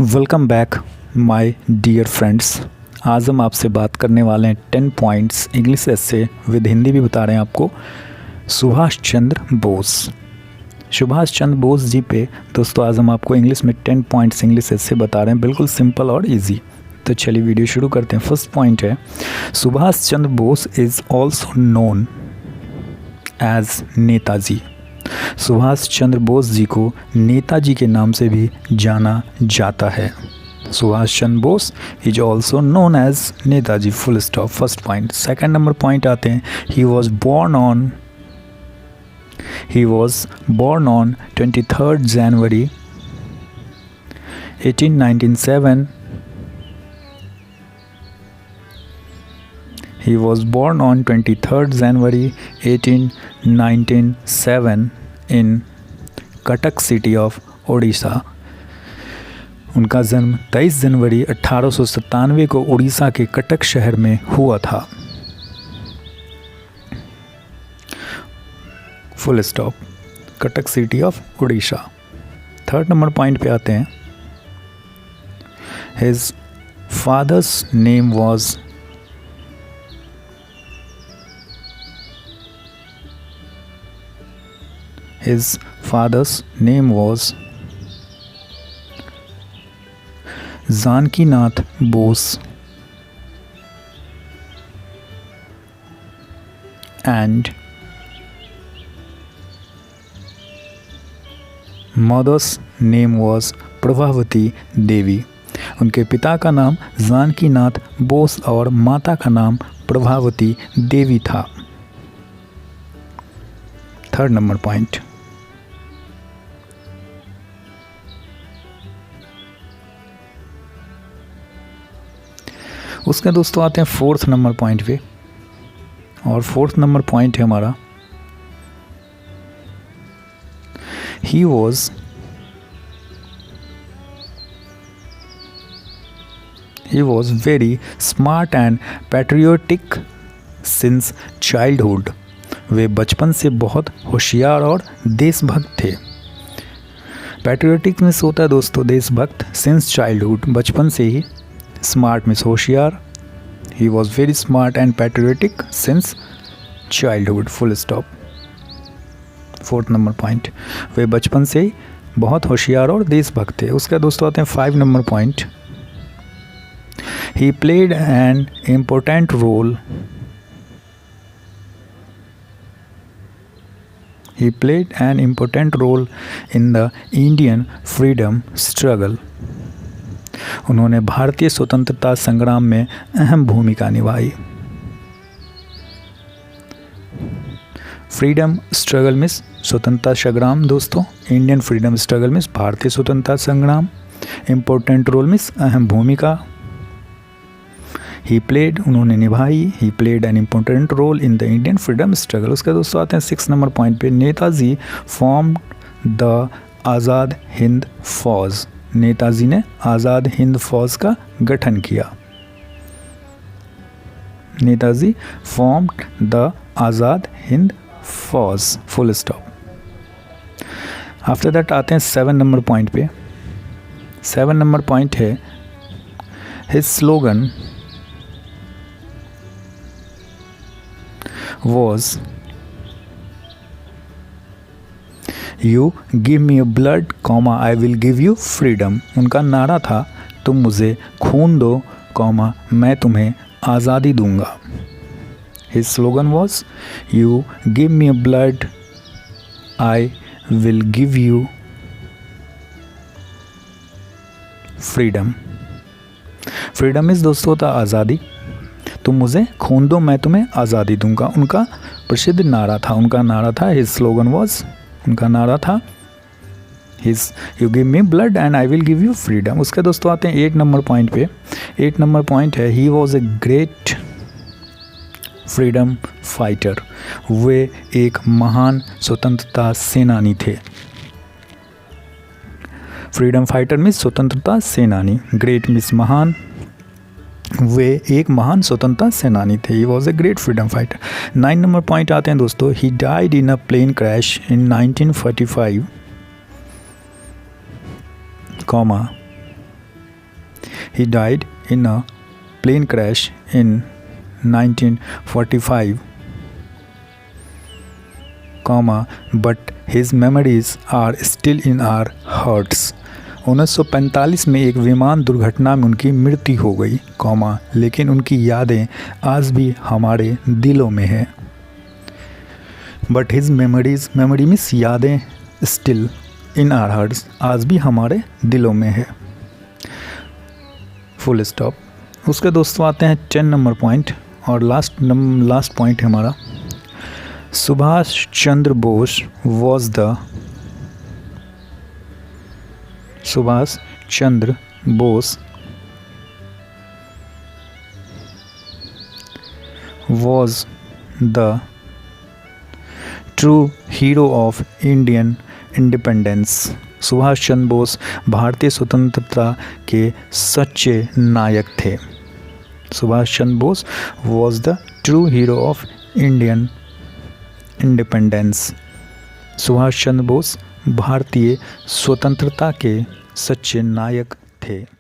Welcome back my dear friends. आज हम आपसे बात करने वाले हैं 10 points English essay with Hindi भी बता रहे हैं आपको। सुभाष चंद्र बोस। सुभाष चंद्र बोस जी पे दोस्तों आज हम आपको इंग्लिश में 10 पॉइंट्स इंग्लिश एस्से बता रहे हैं, बिल्कुल सिंपल और इजी। तो चलिए वीडियो शुरू करते हैं। फर्स्ट पॉइंट है, Subhash Chandra Bose is also known as Netaji. Subhash Chandra Bose ji को नेताजी के नाम से भी जाना जाता है। Subhash Chandra Bose is also known as Netaji, full stop. First point. Second number point आते हैं, he was born on 23rd January 1897. He was born on 23rd January 1897 in Cuttack city of Odisha. उनका जन्म 23 जनवरी 1897 को उड़ीसा के कटक शहर में हुआ था। Full stop. Cuttack city of Orissa. Third number point पे आते हैं, his father's name was His father's name was Janakinath Bose and mother's name was Prabhavati Devi. उनके पिता का नाम जानकीनाथ बोस और माता का नाम प्रभावती देवी था। Third number point. उसके दोस्तों आते हैं फोर्थ नंबर पॉइंट पे, और फोर्थ नंबर पॉइंट है हमारा, he was very smart and patriotic since childhood. वे बचपन से बहुत होशियार और देशभक्त थे। पैट्रियोटिक मीन्स होता है दोस्तों देशभक्त, सिंस चाइल्डहुड बचपन से ही, स्मार्ट मीन्स होशियार। He was very smart and patriotic since childhood, full stop. Fourth number point, वे बचपन से ही बहुत होशियार और देशभक्त थे। उसका दोस्तों आते हैं 5 number point, he played an important role He played an important role in the Indian freedom struggle. उन्होंने भारतीय स्वतंत्रता संग्राम में अहम भूमिका निभाई। फ्रीडम स्ट्रगल मीन्स स्वतंत्रता संग्राम दोस्तों, इंडियन फ्रीडम स्ट्रगल मीन्स भारतीय स्वतंत्रता संग्राम, इम्पोर्टेंट रोल मीन्स अहम भूमिका। ही प्लेड उन्होंने निभाई, he played an important role in the Indian freedom struggle. उसके दोस्तों आते हैं 6 नंबर पॉइंट पे, नेताजी फॉर्म्ड द आज़ाद हिंद फौज। नेताजी ने आज़ाद हिंद फौज का गठन किया। Netaji formed the Azad Hind Fauj, full stop. After that आते हैं 7 नंबर पॉइंट पे। 7 नंबर पॉइंट है, his slogan was you give me a blood, I will give you freedom। उनका नारा था, तुम मुझे खून दो, मैं तुम्हें आज़ादी दूंगा। His slogan was you give me a blood, I will give you freedom। Freedom इस दोस्तों था आज़ादी, तुम मुझे खून दो मैं तुम्हें आज़ादी दूंगा। उनका प्रसिद्ध नारा था, उनका नारा था, हिज स्लोगन वॉज, उनका नारा था his you give me blood and I will give you freedom. उसके दोस्तों आते हैं 8 नंबर पॉइंट पे। 8 नंबर पॉइंट है, he was a great freedom fighter. वे एक महान स्वतंत्रता सेनानी थे। फ्रीडम फाइटर मीन्स स्वतंत्रता सेनानी, ग्रेट मीन्स महान, वे एक महान स्वतंत्रता सेनानी थे। He was a great freedom fighter. 9 number point आते हैं दोस्तों, he died in a plane crash in 1945, He died in a plane crash in 1945, but his memories are still in our hearts. 1945 में एक विमान दुर्घटना में उनकी मृत्यु हो गई, लेकिन उनकी यादें आज भी हमारे दिलों में हैं. बट हिज मेमोरी मीन्स यादें स्टिल इन आवर हार्ट्स, आज भी हमारे दिलों में है. Full stop. उसके दोस्तों आते हैं 10 नंबर पॉइंट और लास्ट पॉइंट है हमारा. Subhash Chandra Bose was the true hero of Indian independence. Subhash Chandra Bose भारतीय स्वतंत्रता के सच्चे नायक थे. Subhash Chandra Bose was the true hero of Indian independence. Subhash Chandra Bose भारतीय स्वतंत्रता के सच्चे नायक थे.